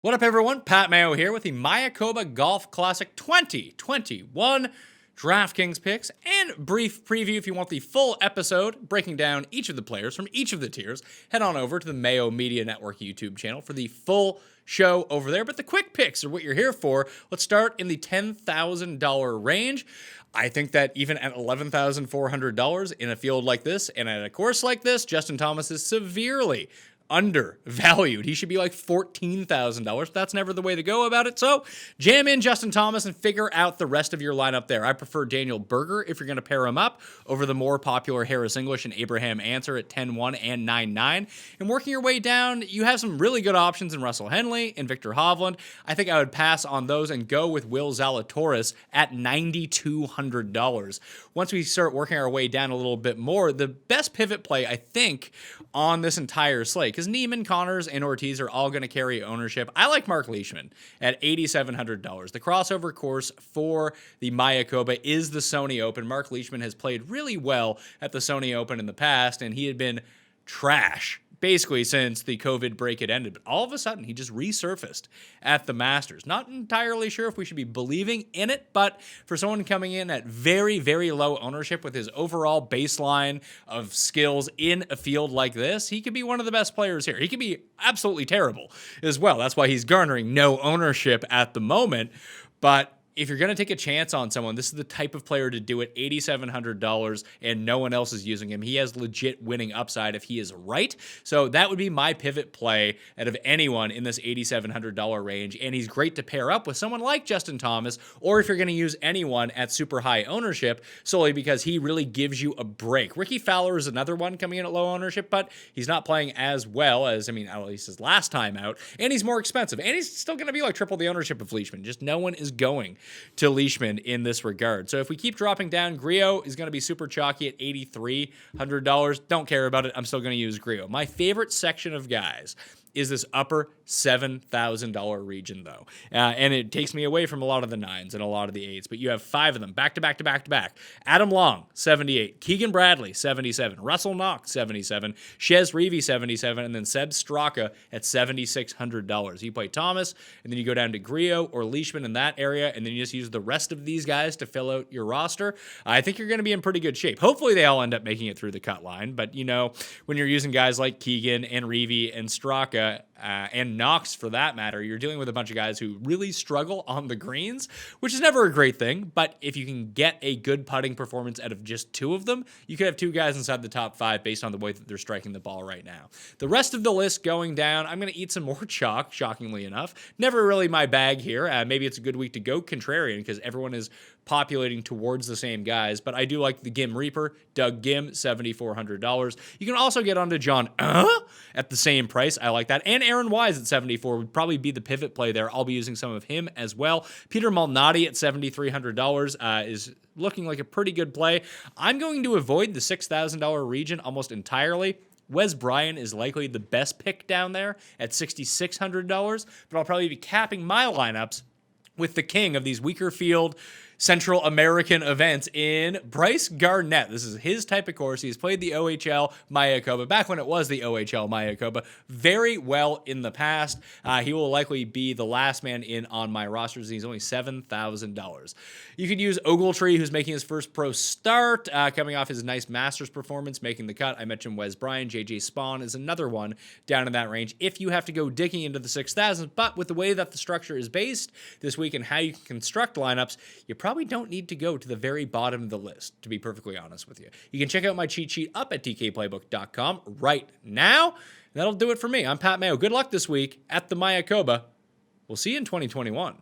What up, everyone? Pat Mayo here with the Mayakoba Golf Classic 2021 DraftKings picks and brief preview. If you want the full episode breaking down each of the players from each of the tiers, head on over to the Mayo Media Network YouTube channel for the full show over there. But the quick picks are what you're here for. Let's start in the $10,000 range. I think that even at $11,400 in a field like this and at a course like this, Justin Thomas is severely undervalued. He should be like $14,000. That's never the way to go about it. So jam in Justin Thomas and figure out the rest of your lineup there. I prefer Daniel Berger if you're going to pair him up over the more popular Harris English and Abraham Answer at 10-1 and 9-9. And working your way down, you have some really good options in Russell Henley and Victor Hovland. I think I would pass on those and go with Will Zalatoris at $9,200. Once we start working our way down a little bit more, the best pivot play, I think, on this entire slate, because Neiman, Connors, and Ortiz are all going to carry ownership. I like Mark Leishman at $8,700. The crossover course for the Mayakoba is the Sony Open. Mark Leishman has played really well at the Sony Open in the past, and he had been trash basically since the COVID break had ended. But all of a sudden, he just resurfaced at the Masters. Not entirely sure if we should be believing in it, but for someone coming in at very, very low ownership with his overall baseline of skills in a field like this, he could be one of the best players here. He could be absolutely terrible as well. That's why he's garnering no ownership at the moment. But if you're going to take a chance on someone, this is the type of player to do it. $8,700 and no one else is using him. He has legit winning upside if he is right. So that would be my pivot play out of anyone in this $8,700 range. And he's great to pair up with someone like Justin Thomas, or if you're going to use anyone at super high ownership, solely because he really gives you a break. Ricky Fowler is another one coming in at low ownership, but he's not playing as well as, at least his last time out. And he's more expensive. And he's still going to be like triple the ownership of Leishman. Just no one is going to Leishman in this regard. So if we keep dropping down, Griot is going to be super chalky at $8,300. Don't care about it. I'm still going to use Griot. My favorite section of guys is this upper $7,000 region, though. And it takes me away from a lot of the 9s and a lot of the 8s, but you have 5 of them back to back to back to back. Adam Long, 78. Keegan Bradley, 77. Russell Knox, 77. Shez Reavie, 77. And then Seb Straka at $7,600. You play Thomas, and then you go down to Griot or Leishman in that area, and then you just use the rest of these guys to fill out your roster. I think you're going to be in pretty good shape. Hopefully they all end up making it through the cut line, but when you're using guys like Keegan and Reavie and Straka, and Knox for that matter, you're dealing with a bunch of guys who really struggle on the greens, which is never a great thing. But if you can get a good putting performance out of just 2 of them, you could have 2 guys inside the top 5 based on the way that they're striking the ball right now. The rest of the list going down, I'm going to eat some more chalk, shockingly enough. Never really my bag here. Maybe it's a good week to go contrarian because everyone is populating towards the same guys, but I do like the Gim Reaper, Doug Gim, $7,400. You can also get onto John at the same price. I like that. And Aaron Wise at $74 would probably be the pivot play there. I'll be using some of him as well. Peter Malnati at $7,300 is looking like a pretty good play. I'm going to avoid the $6,000 region almost entirely. Wes Bryan is likely the best pick down there at $6,600, but I'll probably be capping my lineups with the king of these weaker field Central American events in Bryce Garnett. This is his type of course. He's played the OHL Mayakoba back when it was the OHL Mayakoba very well in the past. He will likely be the last man in on my rosters. He's only $7,000. You could use Ogletree, who's making his first pro start, coming off his nice Masters performance, making the cut. I mentioned Wes Bryan. JJ Spawn is another one down in that range if you have to go digging into the 6,000s. But with the way that the structure is based this week and how you can construct lineups, you probably don't need to go to the very bottom of the list, to be perfectly honest with you. You can check out my cheat sheet up at tkplaybook.com right now. That'll do it for me. I'm Pat Mayo. Good luck this week at the Mayakoba. We'll see you in 2021.